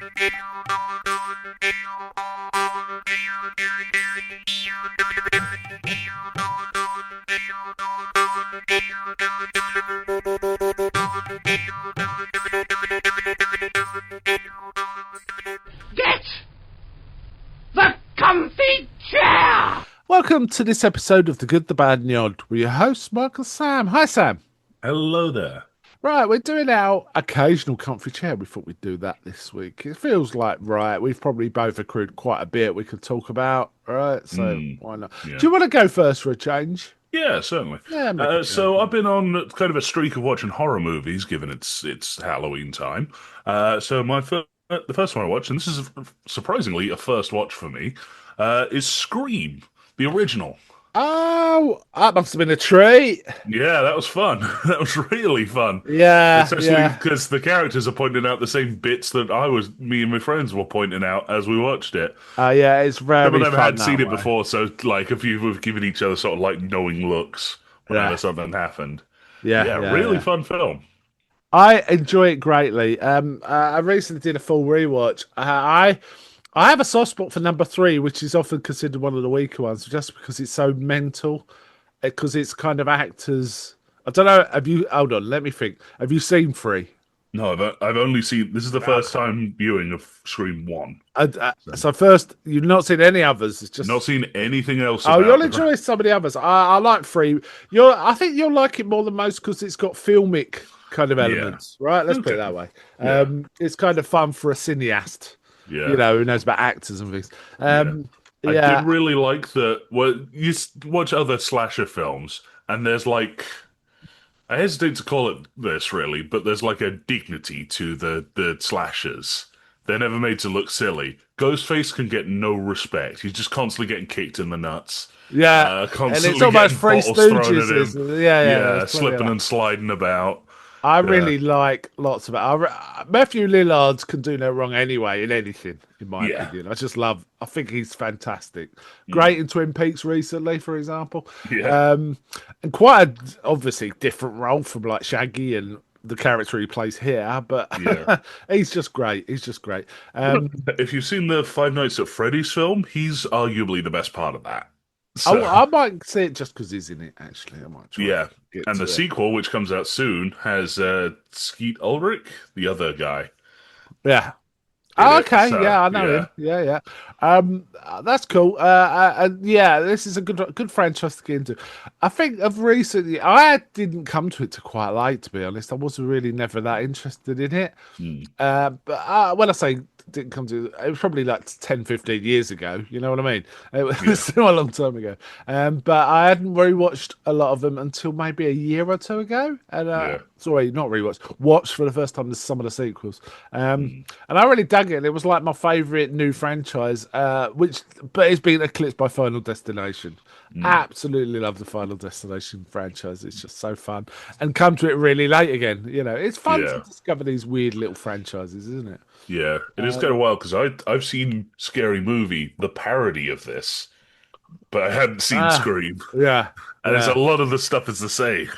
Get the comfy chair! Welcome to this episode of The Good, the Bad and the Odd with your host, Michael Sam. Hi, Sam. Hello there. Right, we're doing our occasional comfy chair. We thought we'd do that this week. It feels like right. We've probably both accrued quite a bit we could talk about, right? So why not? Yeah. Do you want to go first for a change? Yeah, certainly. Yeah, so I've been on kind of a streak of watching horror movies, given it's Halloween time. So the first one I watched, and this is surprisingly a first watch for me, is Scream, the original. Oh, that must have been a treat. Yeah, that was fun. That was really fun. Yeah, especially because the characters are pointing out the same bits that me and my friends were pointing out as we watched it. Yeah, it's very Some of them fun hadn't that seen it way. before, so like a few have given each other sort of like knowing looks whenever Yeah. something happened. Yeah, Really fun film. I enjoy it greatly. I recently did a full rewatch. I have a soft spot for number 3, which is often considered one of the weaker ones, just because it's so mental. Because it's kind of actors. I don't know. Have you? Hold on. Let me think. Have you seen 3? No, I've only seen. This is the first time viewing of Scream 1. So first, you've not seen any others. It's just Not seen anything else. Oh, about you'll it. enjoy some of the others. I like 3. I think you'll like it more than most because it's got filmic kind of elements, right? Let's put it that way. It's kind of fun for a cineast. Yeah. You know, who knows about actors and things. I did really like that. Well, you watch other slasher films, and there's like, I hesitate to call it this really, but there's like a dignity to the slashers. They're never made to look silly. Ghostface can get no respect. He's just constantly getting kicked in the nuts. Yeah, constantly and it's almost getting Three bottles thrown Stooges. at him. Yeah, slipping and sliding about. I really like lots of it. Matthew Lillard can do no wrong anyway in anything, in my opinion. I think he's fantastic. Great in Twin Peaks recently, for example. Yeah. And quite a, obviously different role from like Shaggy and the character he plays here, but he's just great. He's just great. If you've seen the Five Nights at Freddy's film, he's arguably the best part of that. So, I might see it just because he's in it, actually. I might try. And the sequel, which comes out soon, has Skeet Ulrich, the other guy. Yeah. in it, Okay, so, I know him. Yeah. That's cool. And this is a good franchise to get into. I think of recently, I didn't come to it to quite late, to be honest. I wasn't really never that interested in it. But when I say didn't come to it was probably like 10, 15 years ago. You know what I mean? It was still a long time ago. But I hadn't rewatched a lot of them until maybe a year or two ago. And sorry, not rewatched, watched for the first time some of the sequels. And I really dug it. It was like my favourite new franchise, but it's been eclipsed by Final Destination. Absolutely love the Final Destination franchise. It's just so fun. And come to it really late again. You know, it's fun to discover these weird little franchises, isn't it? Yeah, it is kind of wild because I've seen Scary Movie, the parody of this, but I hadn't seen Scream. Yeah. And there's a lot of the stuff is the same.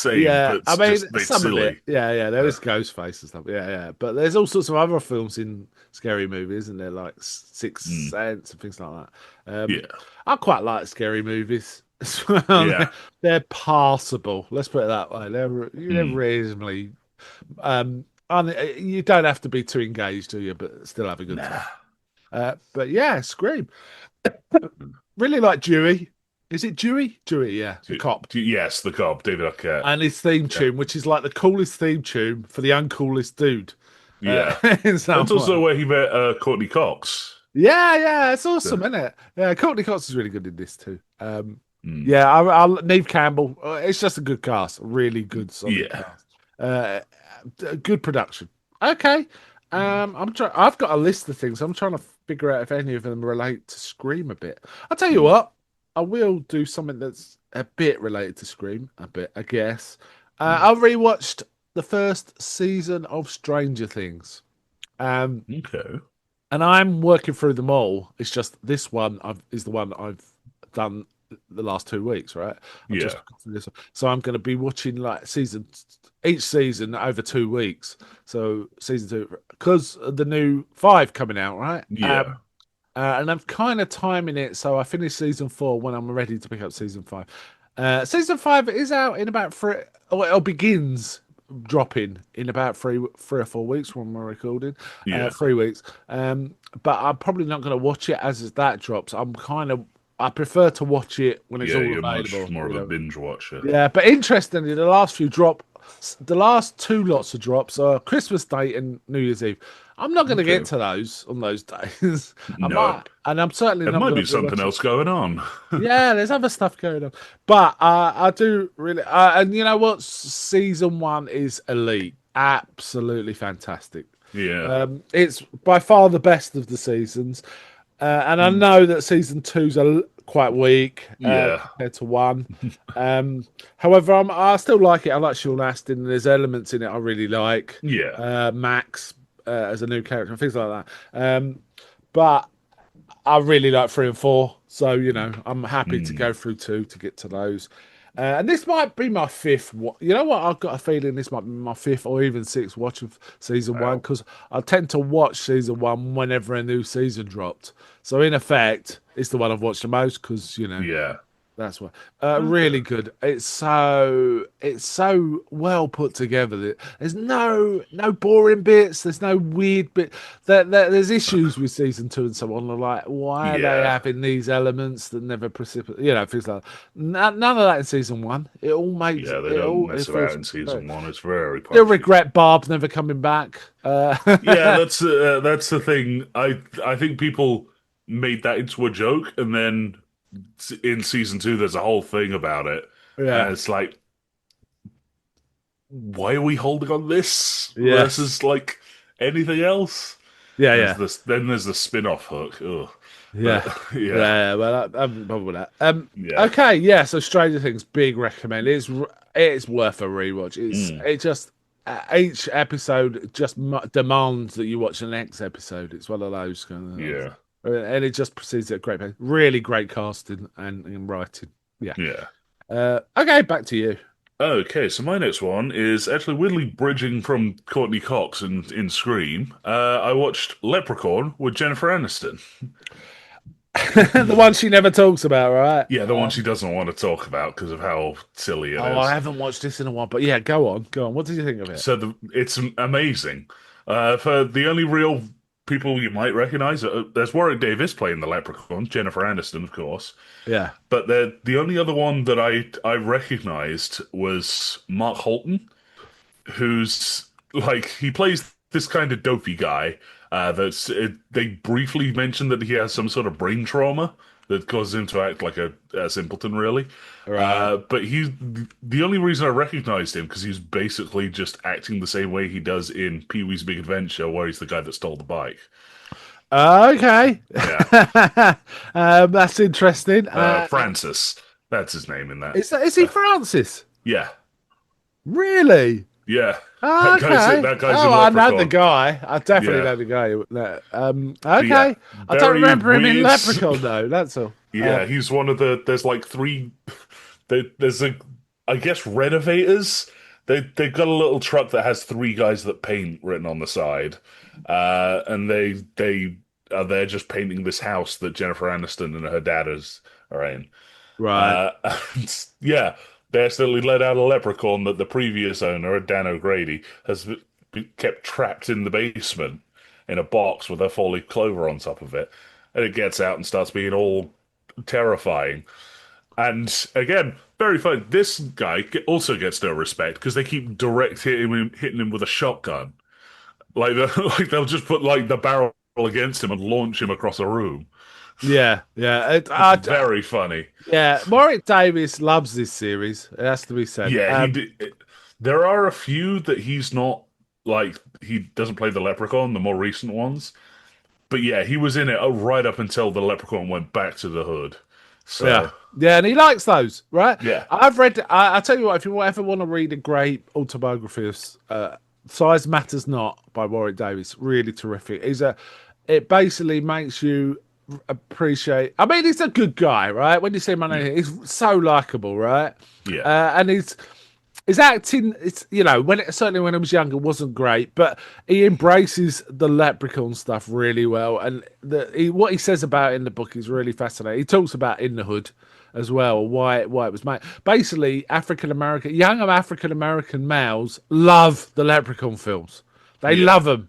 Yeah, but I mean, just made some silly. of it. There is Ghostface and stuff. Yeah. But there's all sorts of other films in Scary Movies, isn't there? Like Sixth Sense and things like that. I quite like Scary Movies as well. They're passable. Let's put it that way. They're reasonably... you don't have to be too engaged, do you? But still have a good time. But yeah, Scream. Really like Dewey. Is it Dewey? Dewey, yeah. The cop. Yes, the cop, David Arquette. And his theme tune, which is like the coolest theme tune for the uncoolest dude. Yeah. That's also where he met Courtney Cox. Yeah, it's awesome, isn't it? Yeah, Courtney Cox is really good in this too. Yeah, Neve Campbell. It's just a good cast. Really good solid cast. Good production. Okay. I've got a list of things. I'm trying to figure out if any of them relate to Scream a bit. I'll tell you what. I will do something that's a bit related to Scream. A bit, I guess. I rewatched the first season of Stranger Things. Okay. And I'm working through them all. It's just this one is the one I've done the last 2 weeks, right? So I'm going to be watching like season each season over 2 weeks. So season 2, because of the new 5 coming out, right? Yeah. And I'm kind of timing it so I finish season 4 when I'm ready to pick up season 5. Season 5 is out in about 3. Well, it begins dropping in about 3 or 4 weeks when we're recording. Yeah. 3 weeks. But I'm probably not going to watch it as that drops. I prefer to watch it when it's Yeah, all you're much available. more of a binge watcher. Yeah, but interestingly, the last 2 lots of drops are Christmas Day and New Year's Eve. I'm not going to Okay. get to those on those days. I No. might, and I'm certainly There not might going be to be something watching. else going on. Yeah, there's other stuff going on, but I do really. And you know what? Season 1 is elite, absolutely fantastic. Yeah. It's by far the best of the seasons, and I know that season two's quite weak Yeah. compared to 1. However, I still like it. I like Sean Astin, and there's elements in it I really like. Yeah. Max as a new character and things like that. But I really like 3 and 4, so I'm happy to Mm. go through 2 to get to those. And this might be my 5th. You know what? I've got a feeling this might be my 5th or even 6th watch of season 1, Wow. because I tend to watch season 1 whenever a new season dropped. So in effect, it's the one I've watched the most because Yeah. that's why. Okay. Really good. It's so well put together. There's no boring bits. There's no weird bit. There's issues with season 2 and so on. Like, why are they Yeah. having these elements that never precipitate? Things like that. None of that in season 1. It all makes Yeah, they it don't all. It mess about feels in great. season 1. It's very Still punchy. regret Barb never coming back. Yeah, that's the thing. I think people made that into a joke, and then in season 2, there's a whole thing about it, and Yeah. it's like, why are we holding on this Yes. versus like anything else? Yeah. There's Yeah. this, then there's the spin-off hook. Ugh. But Yeah. yeah, Yeah, well, I'm probably with that. yeah, Okay, yeah. So Stranger Things, big recommend. It's worth a rewatch. mm, It just each episode just demands that you watch the next episode. It's one of those kind of, yeah, and it just proceeds at a great pace. Really great casting and writing. Yeah. yeah. Okay, back to you. Okay, so my next one is actually weirdly bridging from Courtney Cox in Scream. I watched Leprechaun with Jennifer Aniston. The one she never talks about, right? Yeah, the one she doesn't want to talk about because of how silly it Oh, I is. haven't watched this in a while, but yeah, go on, go on. What did you think of it? It's amazing. For the only real people you might recognize, there's Warwick Davis playing the Leprechaun, Jennifer Aniston, of course. Yeah. But the only other one that I recognized was Mark Holton, who's like he plays this kind of dopey guy. They briefly mention that he has some sort of brain trauma that causes him to act like a simpleton, really. Right. But he's the only reason I recognized him because he's basically just acting the same way he does in Pee-wee's Big Adventure, where he's the guy that stole the bike. Okay. Yeah, That's interesting. Francis, that's his name in that. Is he Francis? Yeah, Really? yeah. Okay. That guy's in Oh, I know the Leprechaun. guy. I definitely Yeah, know the guy. but yeah, Okay. I don't very remember him in weird. Leprechaun though. That's all. Yeah, he's one of the. There's like three. There's I guess renovators. They've got a little truck that has three guys that paint written on the side, and they are there just painting this house that Jennifer Aniston and her dad are in. Right. And yeah, they accidentally let out a leprechaun that the previous owner, Dan O'Grady, has kept trapped in the basement in a box with a four-leaf clover on top of it, and it gets out and starts being all terrifying. And again, very fun. This guy also gets no respect because they keep hitting him with a shotgun. Like, like they'll just put like the barrel against him and launch him across a room. Yeah. Yeah. It's very funny. Yeah. Warwick Davis loves this series. It has to be said. Yeah, there are a few that he's not like he doesn't play the Leprechaun, the more recent ones. But yeah, he was in it right up until the Leprechaun went back to the hood. Yeah. So Yeah, and he likes those, right? yeah, I've read. I tell you what, if you ever want to read a great autobiography of "Size Matters Not" by Warwick Davis, really terrific. It basically makes you appreciate. I mean, he's a good guy, right? When you see him on anything, he's so likable, right? yeah, And his acting, it's certainly when I was younger, wasn't great, but he embraces the Leprechaun stuff really well, and what he says about it in the book is really fascinating. He talks about In the Hood as well, why it was made. Basically, young African American males love the Leprechaun films. They love them.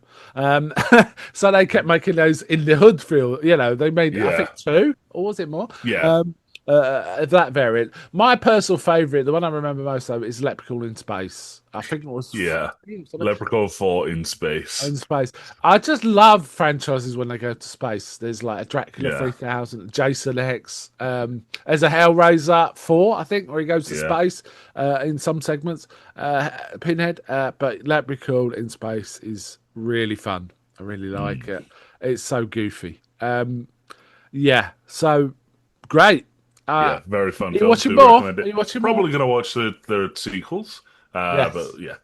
So they kept making those In the Hood they made, I think, 2, or was it more? Yeah. That variant. My personal favourite, the one I remember most of, is Leprechaun in Space. I think it was Yeah. Leprechaun 4 in space. in space. I just love franchises when they go to space. There's like a Dracula Yeah. 3000, Jason X. There's a Hellraiser 4, I think, where he goes to Yeah. space in some segments. Pinhead, but Leprechaun in Space is really fun. I really like it. It's so goofy. So great. Yeah, very fun Are you film. watching Do more? recommend it. Are you watching more? Probably going to watch the sequels. Yes. But yeah.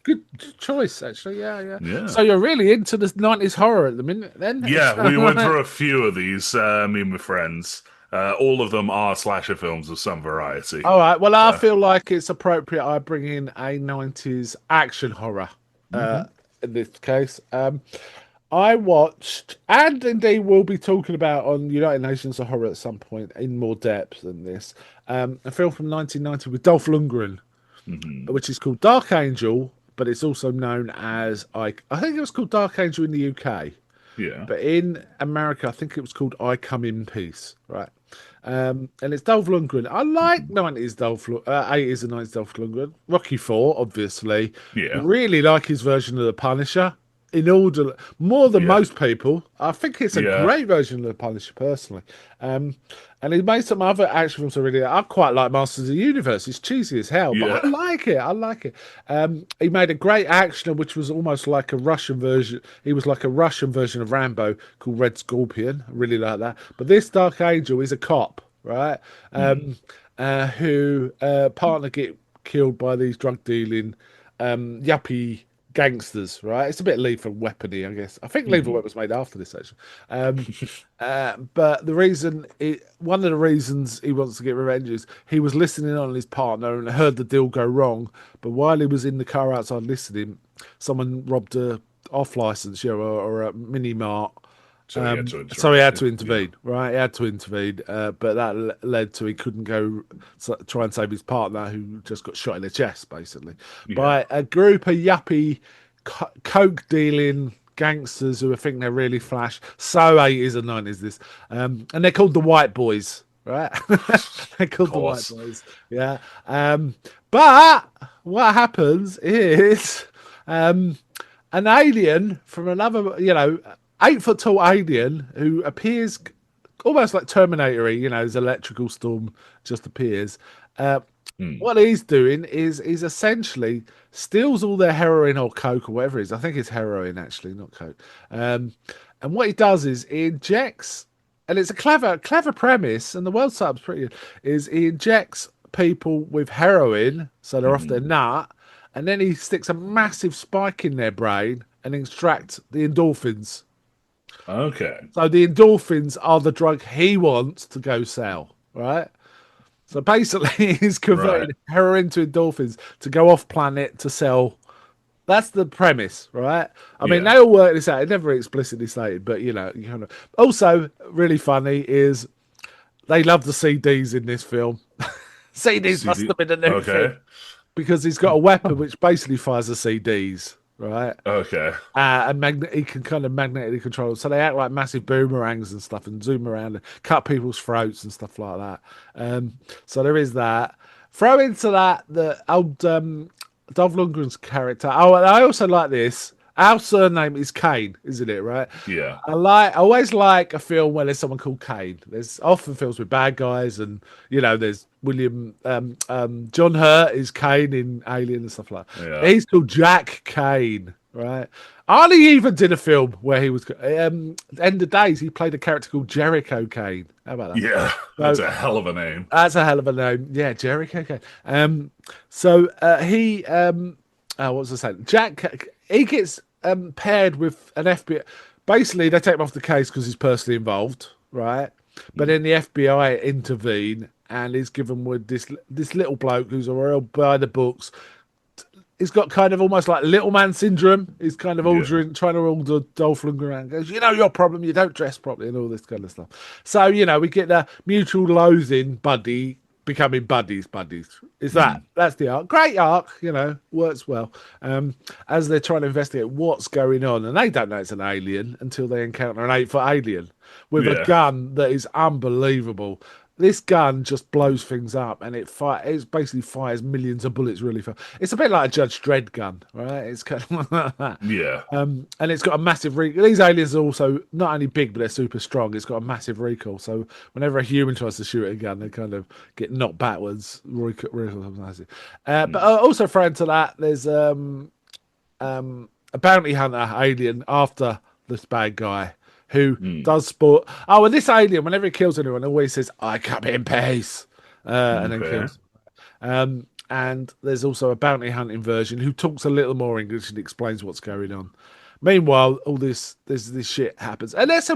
Good choice, actually. Yeah. Yeah. So you're really into the 90s horror at the minute, then? Yeah, we went through a few of these, me and my friends. All of them are slasher films of some variety. All right. Well, I feel like it's appropriate I bring in a 90s action horror in this case. I watched, and indeed we'll be talking about on United Nations of Horror at some point in more depth than this, a film from 1990 with Dolph Lundgren, which is called Dark Angel, but it's also known as, I think it was called Dark Angel in the UK. Yeah. But in America, I think it was called I Come in Peace, right? And it's Dolph Lundgren. I like 80s and 90s Dolph Lundgren. Rocky 4, obviously. Yeah. Really like his version of The Punisher. More than most people. I think it's a great version of The Punisher, personally. And he made some other action films I quite like Masters of the Universe. It's cheesy as hell, but I like it. He made a great action, which was almost like a Russian version. He was like a Russian version of Rambo called Red Scorpion. I really like that. But this Dark Angel is a cop, right? Who partner get killed by these drug dealing yuppie gangsters, right? It's a bit Lethal Weapony, I guess. I think Lethal Weapon was made after this, actually. But one of the reasons he wants to get revenge is he was listening on his partner and heard the deal go wrong. But while he was in the car outside listening, someone robbed a off license, or a mini mart. So he had to intervene, right? He had to intervene, but that led to he couldn't go try and save his partner, who just got shot in the chest, basically, by a group of yuppie coke dealing gangsters who think they're really flash. So 80s and 90s this, and they're called the White Boys, right? They're called the White Boys, yeah. But what happens is an alien from another, 8-foot tall alien who appears almost like Terminator-y, his electrical storm just appears. What he's doing is essentially steals all their heroin or coke or whatever it is. I think it's heroin, actually, not coke. And what he does is he injects, and it's a clever premise, and the world setup's pretty good, is he injects people with heroin, so they're off their nut, and then he sticks a massive spike in their brain and extracts the endorphins. Okay. So the endorphins are the drug he wants to go sell, right? So basically, he's converting heroin to endorphins to go off planet to sell. That's the premise, right? I mean, they all work this out. It's never explicitly stated, but you kind of. Also, really funny is they love the CDs in this film. CDs must have been a new thing because he's got a weapon which basically fires the CDs. Right. Okay. And he can kind of magnetically control them. So they act like massive boomerangs and stuff and zoom around and cut people's throats and stuff like that. So there is that. Throw into that the old Dolph Lundgren's character. Oh, and I also like this. Our surname is Kane, isn't it? Right? Yeah. I always like a film where there's someone called Kane. There's often films with bad guys, and there's William John Hurt is Kane in Alien and stuff like that. Yeah. He's called Jack Kane, right? Arnie even did a film where he was End of Days. He played a character called Jericho Kane. How about that? Yeah, that's a hell of a name. That's a hell of a name. Yeah, Jericho Kane. So he what was I saying? Jack. He gets paired with an FBI. Basically, they take him off the case because he's personally involved, right? But then the FBI intervene and he's given with this little bloke who's a real by the books. He's got kind of almost like little man syndrome. He's kind of Yeah. trying to order Dolph Lundgren around. Goes, you know your problem. You don't dress properly and all this kind of stuff. So we get the mutual loathing buddy becoming buddies. Is that's the arc? Great arc. Works well. As they're trying to investigate what's going on, and they don't know it's an alien until they encounter an 8-foot alien with a Yeah. gun that is unbelievable. This gun just blows things up, and it basically fires millions of bullets really fast. It's a bit like a Judge Dredd gun, right? It's kind of like that. Yeah. And it's got a massive recoil. These aliens are also not only big, but they're super strong. It's got a massive recoil. So whenever a human tries to shoot a gun, they kind of get knocked backwards. Recoil is massive. But also thrown to that, there's a bounty hunter alien after this bad guy who does sport. Oh, and this alien, whenever he kills anyone, always says, "I come in peace," and then kills. And there's also a bounty hunting version who talks a little more English and explains what's going on. Meanwhile, all this shit happens, and it's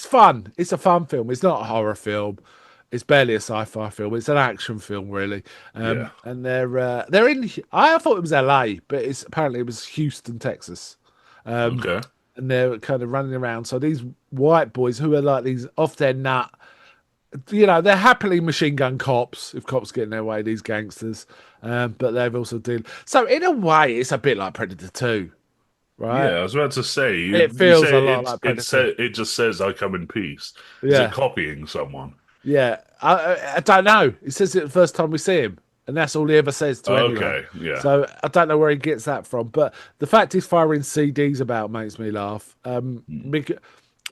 fun. It's a fun film. It's not a horror film. It's barely a sci-fi film. It's an action film, really. Yeah. And they're in. I thought it was LA, but apparently it was Houston, Texas. Okay. And they're kind of running around. So these white boys who are like these off their nut, they're happily machine gun cops if cops get in their way, these gangsters. But they've also So in a way, it's a bit like Predator 2, right? Yeah, I was about to say. It feels a lot like Predator. It just says, "I come in peace." Is Yeah. it copying someone? Yeah. I don't know. It says it the first time we see him. And that's all he ever says to anyone. Okay, yeah. So I don't know where he gets that from. But the fact he's firing CDs about makes me laugh.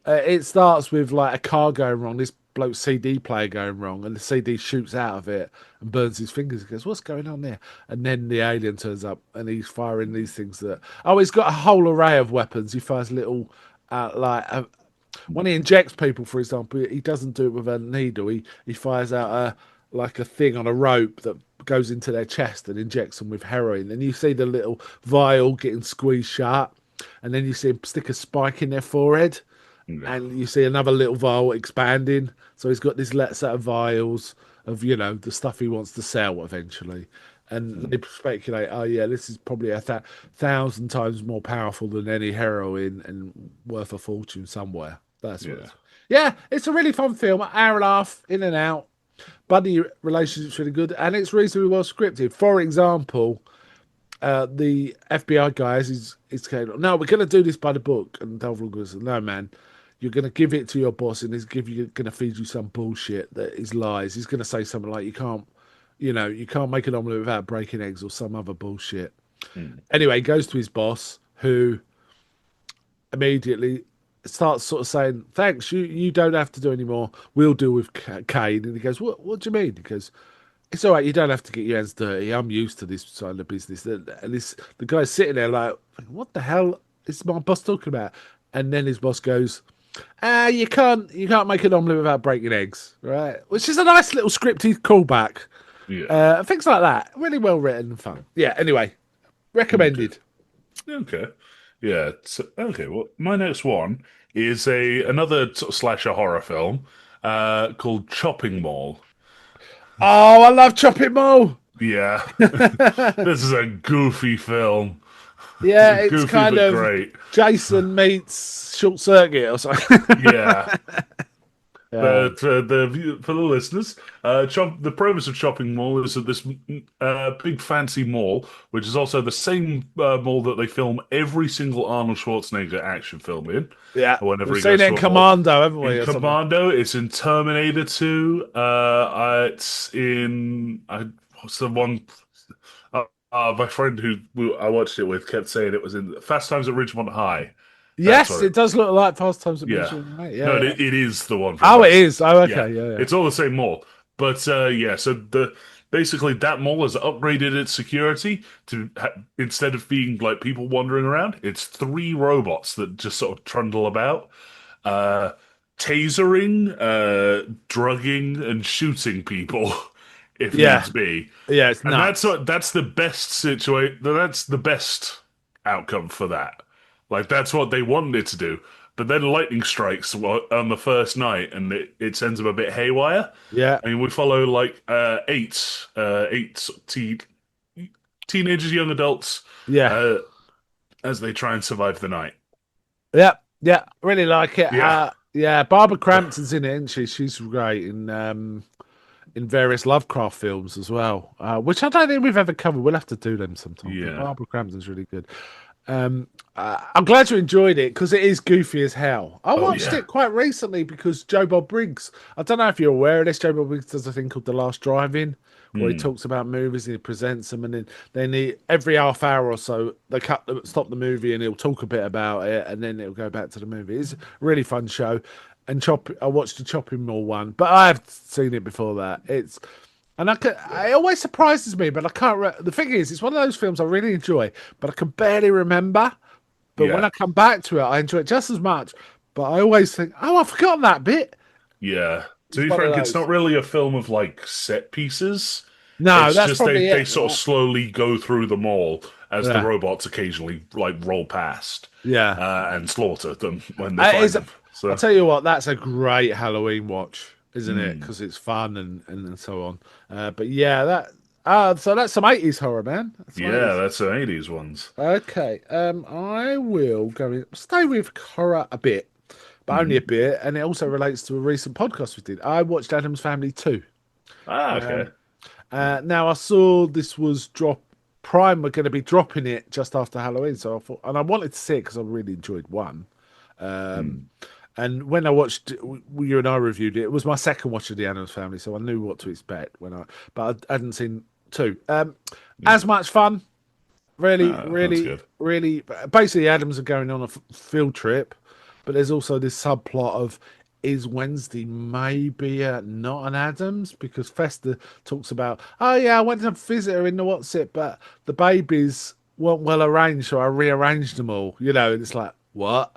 It starts with like a car going wrong, this bloke's CD player going wrong, and the CD shoots out of it and burns his fingers. He goes, "What's going on there?" And then the alien turns up and he's firing these things he's got a whole array of weapons. He fires little, when he injects people, for example, he doesn't do it with a needle. He fires out a thing on a rope that goes into their chest and injects them with heroin. And you see the little vial getting squeezed shut, and then you see him stick a spike in their forehead, and you see another little vial expanding. So he's got this set of vials of the stuff he wants to sell eventually. And they speculate, oh yeah, this is probably 1,000 times more powerful than any heroin and worth a fortune somewhere. That's what. Yeah, it's a really fun film. An hour and a half, in and out. Buddy relationship's really good, and it's reasonably well scripted. For example, the FBI guys is going, "No, we're going to do this by the book," and Dolph Lundgren goes, "No, man, you're going to give it to your boss, and he's going to feed you some bullshit that is lies. He's going to say something like you can't make an omelette without breaking eggs or some other bullshit." Anyway, he goes to his boss, who immediately starts sort of saying, "Thanks, you don't have to do any more. We'll deal with Kane." And he goes, "What do you mean?" He goes, "It's all right. You don't have to get your hands dirty. I'm used to this side of the business." And the guy's sitting there like, "What the hell is my boss talking about?" And then his boss goes, you can't make an omelette without breaking eggs, right?" Which is a nice little scripted callback. Yeah. Things like that. Really well written and fun. Yeah, anyway. Recommended. Okay. Yeah. Okay. Well, my next one is another sort of slasher horror film called Chopping Mall. Oh, I love Chopping Mall. Yeah. This is a goofy film. Yeah, it's goofy, kind but of great. Jason meets Short Circuit or something. Yeah. But for the listeners, the premise of Chopping Mall is that this big fancy mall, which is also the same mall that they film every single Arnold Schwarzenegger action film in. Yeah, Whenever we've he seen goes it in to a mall. Commando, haven't we? In Commando, it's in Terminator 2. It's in what's the one? My friend who I watched it with kept saying it was in Fast Times at Ridgemont High. Yes, it does look like Fast Times at Yeah. Ridgemont High. Yeah, No, yeah. it is the one. Oh, it is. Oh, okay. Yeah. It's all the same mall. But so basically that mall has upgraded its security to instead of being like people wandering around, it's 3 robots that just sort of trundle about, tasering, drugging, and shooting people if needs be. Yeah, it's And nuts. that's the best situation. That's the best outcome for that. Like that's what they wanted it to do. but then lightning strikes on the first night, and it sends them a bit haywire. Yeah, I mean, we follow like eight teenagers, young adults, yeah, uh, as they try and survive the night. yeah, yeah. Really like it. Yeah, Yeah, Barbara Crampton's in it, isn't she? She's great in various Lovecraft films as well, which I don't think we've ever covered. We'll have to do them sometime. But yeah, Barbara Crampton's really good. I'm glad you enjoyed it because it is goofy as hell. I oh watched yeah, it quite recently because Joe Bob Briggs. I don't know if you're aware of this. Joe Bob Briggs does a thing called The Last Drive-In, where he Hmm. talks about movies and he presents them, and then every half hour or so they stop the movie and he'll talk a bit about it, and then it'll go back to the movie. It's a really fun show. And I watched the Chopping Mall one, but I have seen it before that. It always surprises me, but I can't. The thing is, it's one of those films I really enjoy, but I can barely remember. But when yeah, I come back to it, I enjoy it just as much. But I always think, oh, I've forgotten that bit. yeah. To It's be one of frank, it's those. not really a film of like set pieces. No, It's that's just probably they it. sort of slowly go through them all as the Yeah, robots occasionally like roll past yeah. and slaughter them when they It find is. them. I'll So, tell you what, that's a great Halloween watch, isn't it? mm, Because it's fun and so on. But yeah, so that's some 80s horror, man. That's some yeah, 80s. that's the 80s ones. Okay. I will stay with horror a bit, but only a Hmm. bit, and it also relates to a recent podcast we did. I watched Addams Family 2. Ah, okay. Um, Now I saw this was Prime were going to be dropping it just after Halloween, so I thought, and I wanted to see it because I really enjoyed one. Hmm. And when I watched, you and I reviewed it. It was my second watch of the Addams Family, so I knew what to expect but I hadn't seen two. Yeah. As much fun, really, Ah, that's really, good. really. Basically, Adams are going on a field trip, but there's also this subplot of is Wednesday maybe not an Adams because Fester talks about, oh yeah, I went to visit her in the what's it, but the babies weren't well arranged, so I rearranged them all. And it's like what?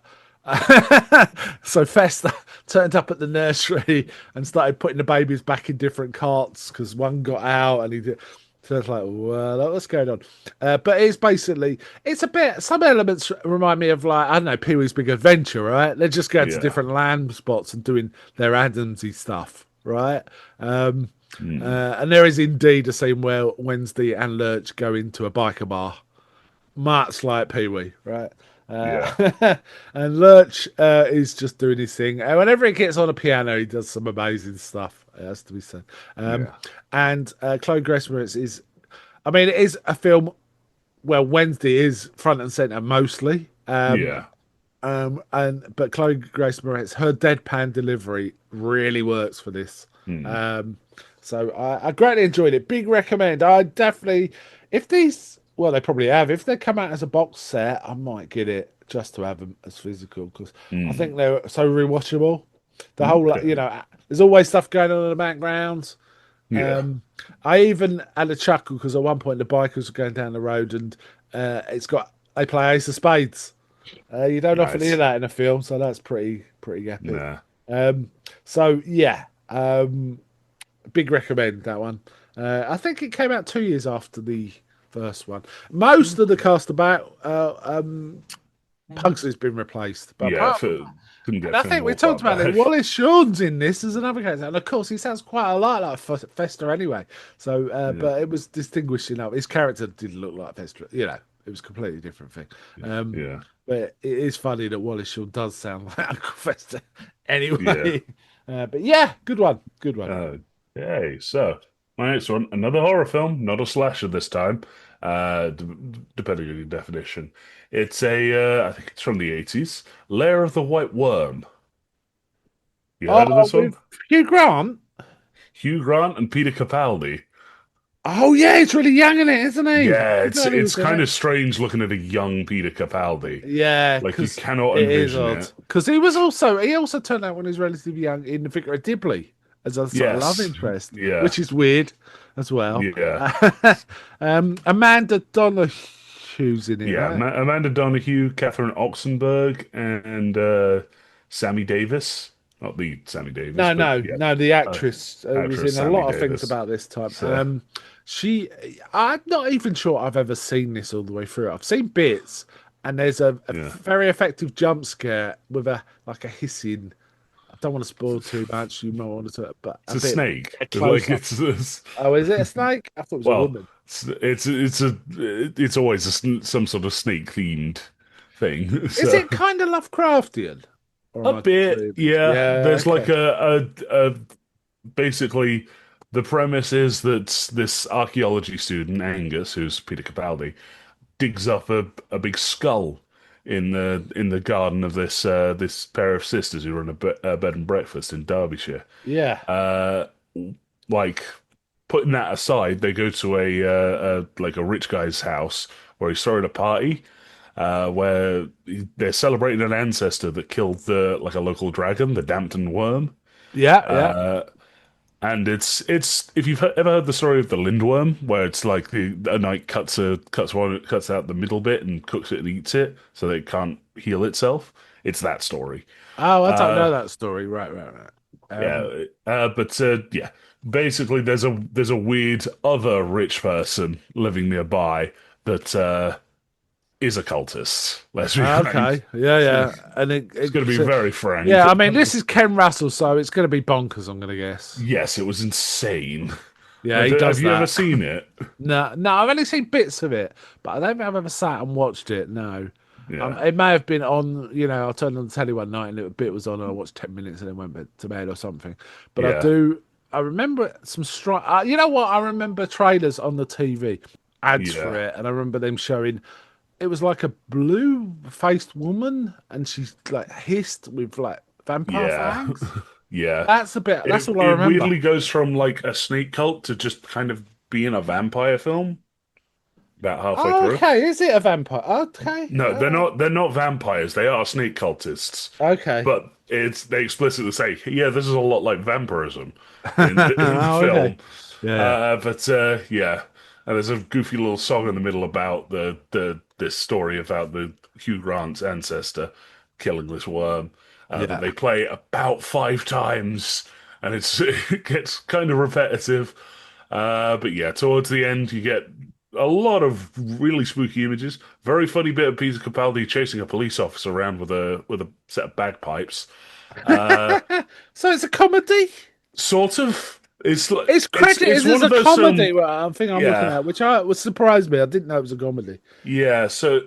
So Fester turned up at the nursery and started putting the babies back in different carts because one got out and he did. So it's like, well, what's going on? But it's a bit, some elements remind me of like, I don't know, Pee Wee's Big Adventure, right? They're just going to Yeah. different land spots and doing their Adamsy stuff, right? Hmm. And there is indeed a scene where Wednesday and Lurch go into a biker bar much like Pee Wee, right? Yeah. And Lurch is just doing his thing. And whenever he gets on a piano, he does some amazing stuff. It has to be said. Yeah. And Chloe Grace Moretz I mean, it is a film where Wednesday is front and center mostly. Yeah. But Chloe Grace Moretz, her deadpan delivery really works for this. Hmm. So I greatly enjoyed it. Big recommend. I definitely, if these, well, they probably have. If they come out as a box set, I might get it just to have them as physical because I Hmm. think they're so rewatchable. The whole, Okay. there's always stuff going on in the background. Yeah. I even had a chuckle because at one point the bikers were going down the road and they play Ace of Spades. You don't often hear Nice. that in a film, so that's pretty epic. Nah. So yeah, big recommend that one. I think it came out 2 years after the first one. Most of the cast about Pugsley's been replaced, but Yeah. apart from Couldn't and get I Finn think we Wolfhard talked about it. back. Wallace Shawn's in this as another character, and of course he sounds quite a lot like Fester anyway. So, Yeah. but it was distinguished enough. His character didn't look like Fester. It was a completely different thing. Yeah. But it is funny that Wallace Shawn does sound like Uncle Fester Yeah. anyway. But yeah, good one, good one. Okay, so my next one, another horror film, not a slasher this time, depending on your definition. It's I think it's from the 80s, Lair of the White Worm. You heard of Oh, this one? with Hugh Grant. Hugh Grant and Peter Capaldi. Oh yeah, he's really young in it, isn't he? I Yeah, forgot he it's was in kind it. of strange looking at a young Peter Capaldi. Yeah, Like you because cannot it is envision odd. it. Because he also turned out when he was relatively young in The Vicar of Dibley as a sort of love Yes. interest, Yeah. which is weird as well. Yeah. Amanda Donoghue's in it, Yeah, right? Amanda Donahue, Catherine Oxenberg, and Sammy Davis. Not the Sammy Davis, No, but no, yeah, no. The uh, actress was actress in a Sammy lot of things Davis. about this time. So, She, I'm not even sure I've ever seen this all the way through. I've seen bits, and there's a Yeah. very effective jump scare with a like a hissing. I don't want to spoil too much. You might want to, but It's a a bit snake. a Like close up. Oh, is it a snake? I thought it was a well, woman. it's always some sort of snake themed thing. Is So it kind of Lovecraftian? Or a am I bit, dreaming? yeah. Yeah. There's like Okay. a basically the premise is that this archaeology student Angus, who's Peter Capaldi, digs up a big skull in the garden of this pair of sisters who run a bed and breakfast in Derbyshire. Yeah. Uh, like putting that aside, they go to a like a rich guy's house where he's throwing a party. Where they're celebrating an ancestor that killed the like a local dragon, the Dampton worm. Yeah. Yeah. Uh, and it's if you've ever heard the story of the lindworm, where it's like a knight cuts out the middle bit and cooks it and eats it, so that it can't heal itself. It's that story. Oh, I don't Uh, know that story. Right. Right. Right. yeah, but yeah, basically there's a weird other rich person living nearby that is a cultist. Let's be frank. Okay. Yeah. It's Yeah. And going to be so, very frank. yeah. I mean, this is Ken Russell, so it's going to be bonkers. I'm going to guess. Yes, it was insane. Yeah, he Have does you ever that. seen it? No, no, I've only seen bits of it, but I don't think I've ever sat and watched it. No, Yeah, it may have been on. I turned on the telly one night and a bit was on, and I watched 10 minutes and then to bed or something. But I yeah, do. I remember some strong. You know what? I remember trailers on the TV, ads for yeah, it, and I remember them showing. It was like a blue-faced woman, and she's like hissed with like vampire yeah, fangs. yeah. That's a bit. That's all I It remember. weirdly goes from like a snake cult to just kind of being a vampire film about halfway Oh, through. okay, is it a vampire? Okay, No, they're not vampires. They are snake cultists. okay. But they explicitly say, yeah, this is a lot like vampirism in the Oh, okay. film. Yeah, yeah, But yeah, and there's a goofy little song in the middle about the this story about the Hugh Grant's ancestor killing this worm that yeah, they play about 5 times, and it gets kind of repetitive. But yeah, towards the end, you get a lot of really spooky images. Very funny bit of Peter Capaldi chasing a police officer around with a set of bagpipes. Uh, So it's a comedy. sort of. It's like It's credited it's as one a of those comedy. Well, I think I'm looking yeah, at, which I was surprised me. I didn't know it was a comedy. yeah. So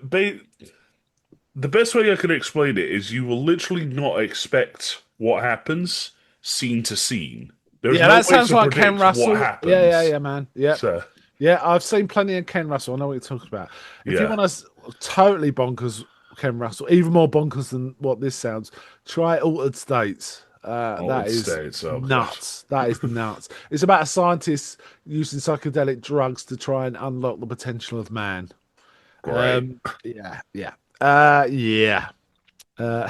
the best way I could explain it is you will literally not expect what happens scene to scene. There's Yeah, no that way sounds to like Ken predict what Russell. Yeah, yeah, happens. yeah, man. Yeah, So yeah. I've seen plenty of Ken Russell. I know what you're talking about. If you yeah. want us totally bonkers, Ken Russell, even more bonkers than what this sounds, try Altered States. That It is states. Oh god. nuts. That is nuts. It's about a scientist using psychedelic drugs to try and unlock the potential of man. Great. Yeah, yeah, yeah. Uh,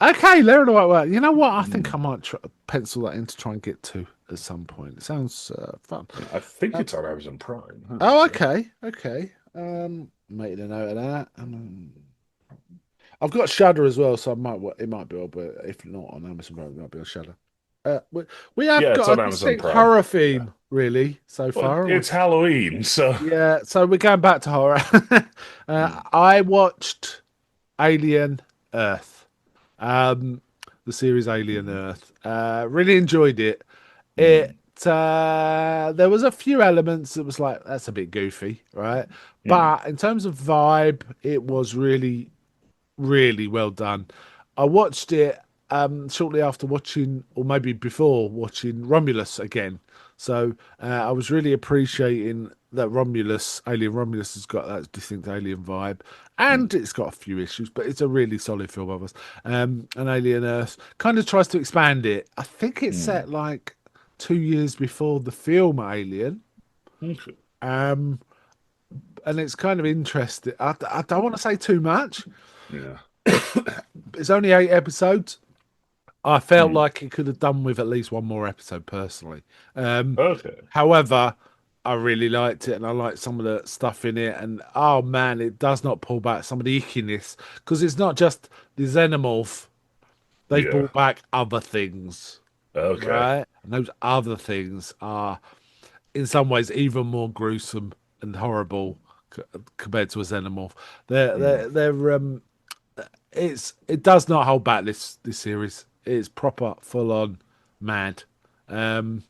okay, Lair and the White Work. You know what? I think I might pencil that in to try and get to at some point. It sounds fun. I think it's on Amazon Prime. Huh? Oh, So, okay, okay. Making a note of that. I've got Shudder as well, so it might be, but if not on Amazon Prime, it might be on Shudder. We have yeah, it's got on a Amazon distinct Prime. horror Yeah. theme, really, so Well, far. it's Halloween, so Yeah, so we're going back to horror. I watched Alien Earth, the series Alien Earth. Really enjoyed it. mm, There was a few elements that was like that's a bit goofy, right? mm, But in terms of vibe, it was really, really well done. I watched it shortly after watching, or maybe before watching Romulus again. So I was really appreciating that Alien Romulus has got that distinct alien vibe, mm, and it's got a few issues, but it's a really solid film of us. And Alien Earth kind of tries to expand it. I think it's mm. set like 2 years before the film Alien. Okay. Um, and it's kind of interesting. I don't want to say too much. Yeah. It's only 8 episodes. I felt Mm. like it could have done with at least one more episode personally. Okay. However, I really liked it and I liked some of the stuff in it. And oh man, it does not pull back some of the ickiness because it's not just the xenomorph. They've Yeah. brought back other things, Okay. right? And those other things are in some ways even more gruesome and horrible compared to a xenomorph. They're it does not hold back this series. It's proper full on mad. Um,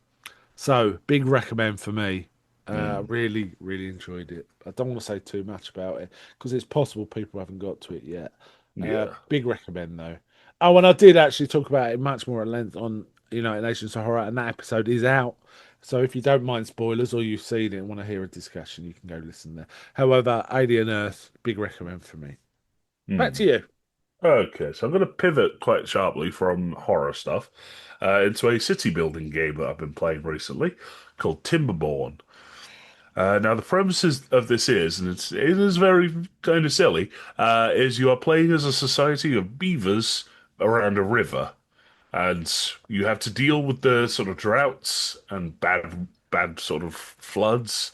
so big recommend for me. Mm. Really, really enjoyed it. I don't want to say too much about it because it's possible people haven't got to it yet. Yeah. Big recommend though. Oh, and I did actually talk about it much more at length on United Nations of Horror, and that episode is out. So if you don't mind spoilers or you've seen it and want to hear a discussion, you can go listen there. However, Alien Earth, big recommend for me. Back Mm. to you. Okay, so I'm going to pivot quite sharply from horror stuff into a city building game that I've been playing recently called Timberborn. Now, the premises of this is, and it is very kind of silly, is you are playing as a society of beavers around a river, and you have to deal with the sort of droughts and bad sort of floods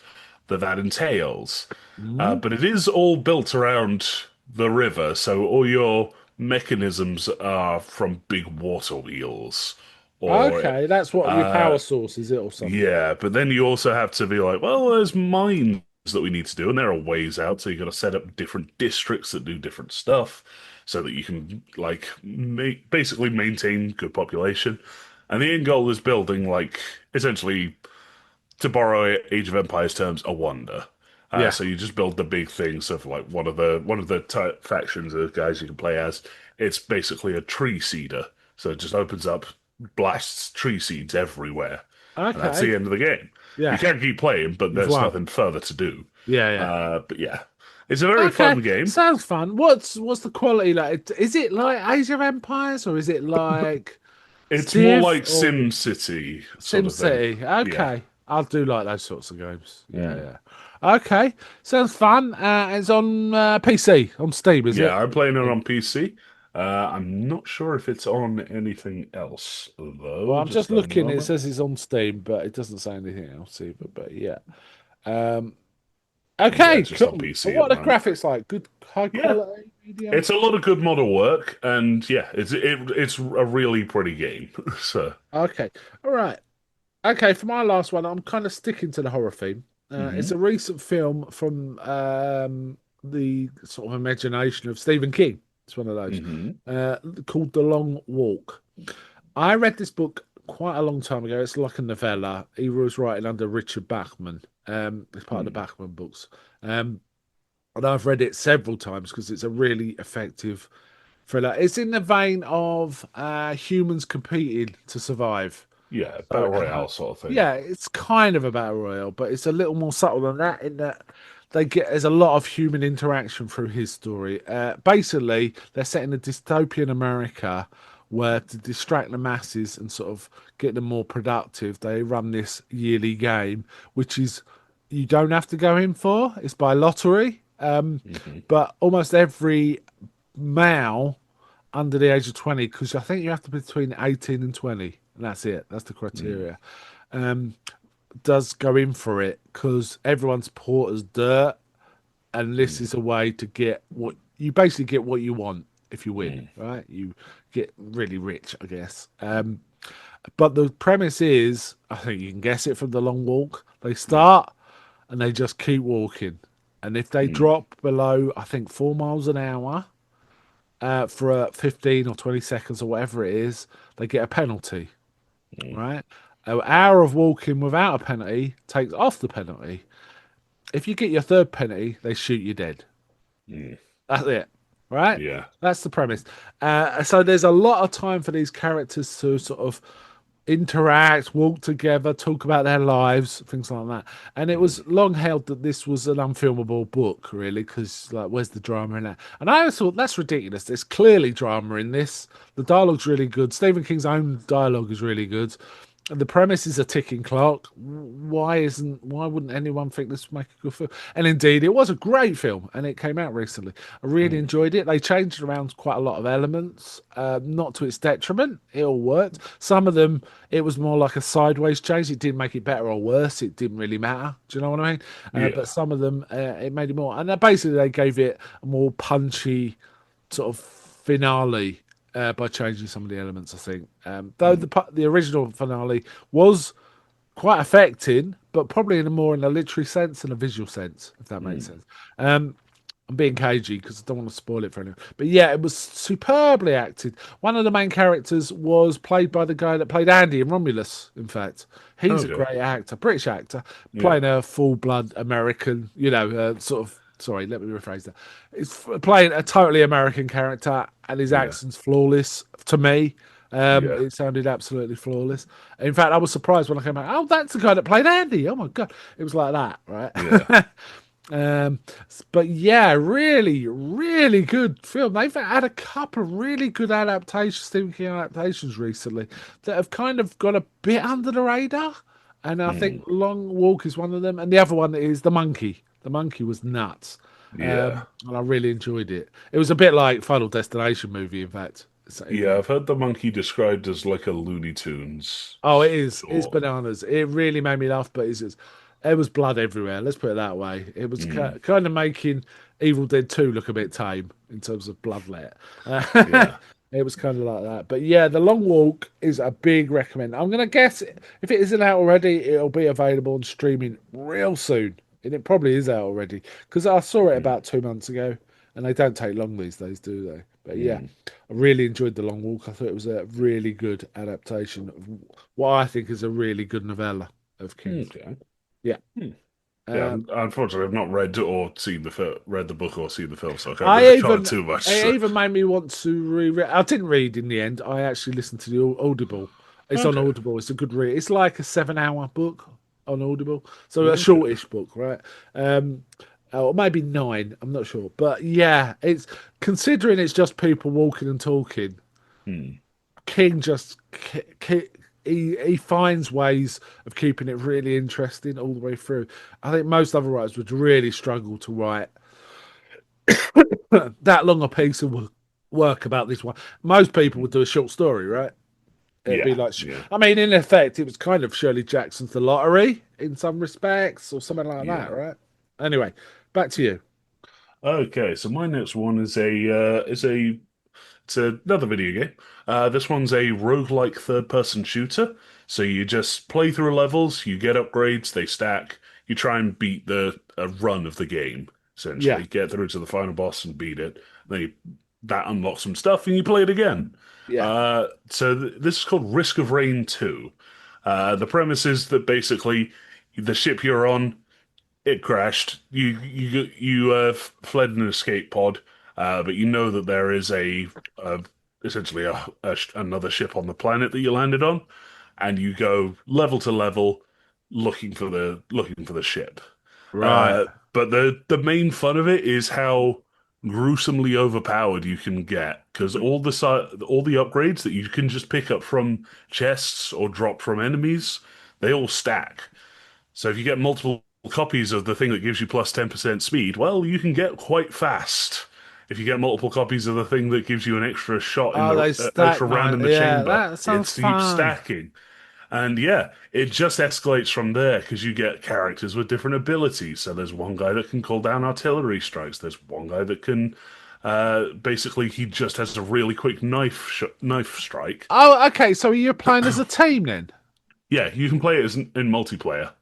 that entails. Mm. But it is all built around the river, so all your mechanisms are from big water wheels, or Okay, that's what your uh, power source is, it or something? yeah. But then you also have to be like, well, there's mines that we need to do, and there are ways out, so you got to set up different districts that do different stuff, so that you can like basically maintain good population. And the end goal is building like essentially to borrow Age of Empires terms, a wonder. Yeah. So you just build the big things of like one of the factions of guys you can play as. It's basically a tree seeder, so it just opens up, blasts tree seeds everywhere, and that's Okay. the end of the game. You Yeah. can keep playing, but You've there's won. nothing further to do. Yeah, yeah. But yeah, it's a very Okay. fun game. Sounds fun. What's the quality like? Is it like Age of Empires or is it like It's more Civ like or Sim City sort of thing. SimCity? Yeah. Okay. I do like those sorts of games. Yeah, Mm. yeah. Okay. Sounds fun. It's on PC, on Steam, is Yeah, it? I'm playing it on PC. I'm not sure if it's on anything else, Well, though. I'm just Just a looking. It moment. says it's on Steam, but it doesn't say anything else either. But yeah. Um, Yeah, okay, it's just on cool. PC at What the are the moment. graphics like? Good, high Yeah, quality, medium? it's a lot of good model work, and yeah, it's a really pretty game. So, Okay. All right. Okay, for my last one, I'm kind of sticking to the horror theme. It's hmm a recent film from the sort of imagination of Stephen King. It's one of those hmm called The Long Walk. I read this book quite a long time ago. It's like a novella. He was writing under Richard Bachman. It's part of the Bachman books. Um, and I've read it several times because it's a really effective thriller. It's in the vein of humans competing to survive. Yeah, So battle royale sort of thing. yeah, it's kind of a battle royale, but it's a little more subtle than that. In that there's a lot of human interaction through his story. Basically, they're set in a dystopian America where to distract the masses and sort of get them more productive, they run this yearly game, which is you don't have to go in for. It's by lottery. hmm But almost every male under the age of 20, because I think you have to be between 18 and 20, and that's it. That's the mm criteria. Um, does go in for it because everyone's poor as dirt, and this mm is a way to get what you basically get what you want if you win, mm right? You get really rich, I guess. But the premise is, I think you can guess it from the long walk. They mm start and they just keep walking, and if they mm drop below, I think 4 miles an hour for 15 or 20 seconds or whatever it is, they get a penalty, mm right? An hour of walking without a penalty takes off the penalty. If you get your third penalty, they shoot you dead. mm. That's it, right? Yeah. That's the premise. So there's a lot of time for these characters to sort of interact, walk together, talk about their lives, things like that. And it mm was long held that this was an unfilmable book, really, because like, where's the drama in that? And I always thought that's ridiculous. There's clearly drama in this. The dialogue's really good. Stephen King's own dialogue is really good. The premise is a ticking clock. Why wouldn't anyone think this would make a good film? And indeed, it was a great film, and it came out recently. I really mm enjoyed it. They changed around quite a lot of elements, not to its detriment. It all worked. Some of them, it was more like a sideways change. It didn't make it better or worse. It didn't really matter. Do you know what I mean? But Yeah. some of them, it made it more. And basically, they gave it a more punchy sort of finale by changing some of the elements. I think, though mm the original finale was quite affecting, but probably in a literary sense and a visual sense, if that makes Mm. sense. Um, I'm being cagey because I don't want to spoil it for anyone. But yeah, it was superbly acted. One of the main characters was played by the guy that played Andy in Romulus, in fact. He's a Okay. great actor, British actor, Yeah. playing a full blood American, sort of. Sorry, let me rephrase that. It's playing a totally American character, and his Yeah. accent's flawless to me. Yeah. It sounded absolutely flawless. In fact, I was surprised when I came out. Oh, that's the guy that played Andy. Oh my god, it was like that, Yeah. right? Um, but yeah, really, really good film. They've had a couple of really good adaptations, Stephen King adaptations recently that have kind of got a bit under the radar. And I think Mm. Long Walk is one of them. And the other one is The Monkey. The Monkey was nuts. Yeah. And I really enjoyed it. It was a bit like Final Destination movie, in fact. Yeah. I've heard the monkey described as like a Looney Tunes Oh, it is. It's sort. bananas. It really made me laugh, but it was blood everywhere. Let's put it that way. It was Mm. kind of making Evil Dead 2 look a bit tame in terms of bloodlet. Yeah. It was kind of like that. But yeah, The Long Walk is a big recommend. I'm going to guess if it isn't out already, it'll be available on streaming real soon. And it probably is out already because I saw it Mm. about 2 months ago and they don't take long these days, do they? But yeah, Mm. I really enjoyed The Long Walk. I thought it was a really good adaptation of what I think is a really good novella of King's. Okay. Yeah. Mm. Yeah. Um, Unfortunately, I've not read or seen read the book or seen the film, so I can't I really comment even too much. it So. even made me want to reread. I didn't read in the end. I actually listened to the Audible. It's on Okay. Audible. It's a good read. It's like a 7 hour book on Audible, so a Okay. shortish book, right? Um, or maybe 9. I'm not sure, but yeah, it's considering it's just people walking and talking. Hmm. King just he finds ways of keeping it really interesting all the way through. I think most other writers would really struggle to write that long a piece of work about this one. Most people would do a short story, right? It'd be Yeah. like, Yeah. I mean, in effect, it was kind of Shirley Jackson's The Lottery in some respects, or something like that, Yeah. right? Anyway, back to you. Okay. So my next one it's another video game. This one's a roguelike third-person shooter. So you just play through levels, you get upgrades, they stack. You try and beat the a run of the game, Yeah, essentially. Get through to the final boss and beat it. That unlocks some stuff, and you play it again. yeah, This is called Risk of Rain 2. The premise is that basically the ship you're on it crashed. You fled in an escape pod, but you know that there is a essentially another ship on the planet that you landed on, and you go level to level looking for the ship. right. But the main fun of it is how gruesomely overpowered you can get because all the upgrades that you can just pick up from chests or drop from enemies, they all stack. So if you get multiple copies of the thing that gives you plus 10% speed, well, you can get quite fast. If you get multiple copies of the thing that gives you an extra shot in Oh, the they stack extra round nice. in the Yeah, chamber, that it sounds keeps fun. stacking. And yeah, it just escalates from there because you get characters with different abilities. So there's one guy that can call down artillery strikes. There's one guy that can basically he just has a really quick knife strike. Oh, okay. So you're playing as a team then? Yeah, you can play it as in multiplayer.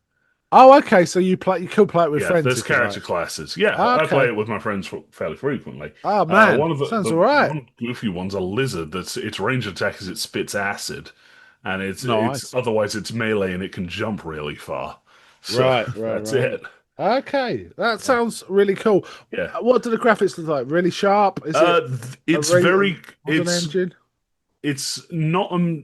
Oh, okay. So you could play it with Yeah, friends there's if you character like. classes. Yeah, I play Okay. it with my friends fairly frequently. Oh man, One of sounds the all right. one goofy one's a lizard that's its range attack is it spits acid, and it's Nice. otherwise it's melee and it can jump really far. So Right, right, that's right. it. Okay, that sounds really cool. Yeah. What do the graphics look like? Really sharp? Is it a It's very modern engine? it's not a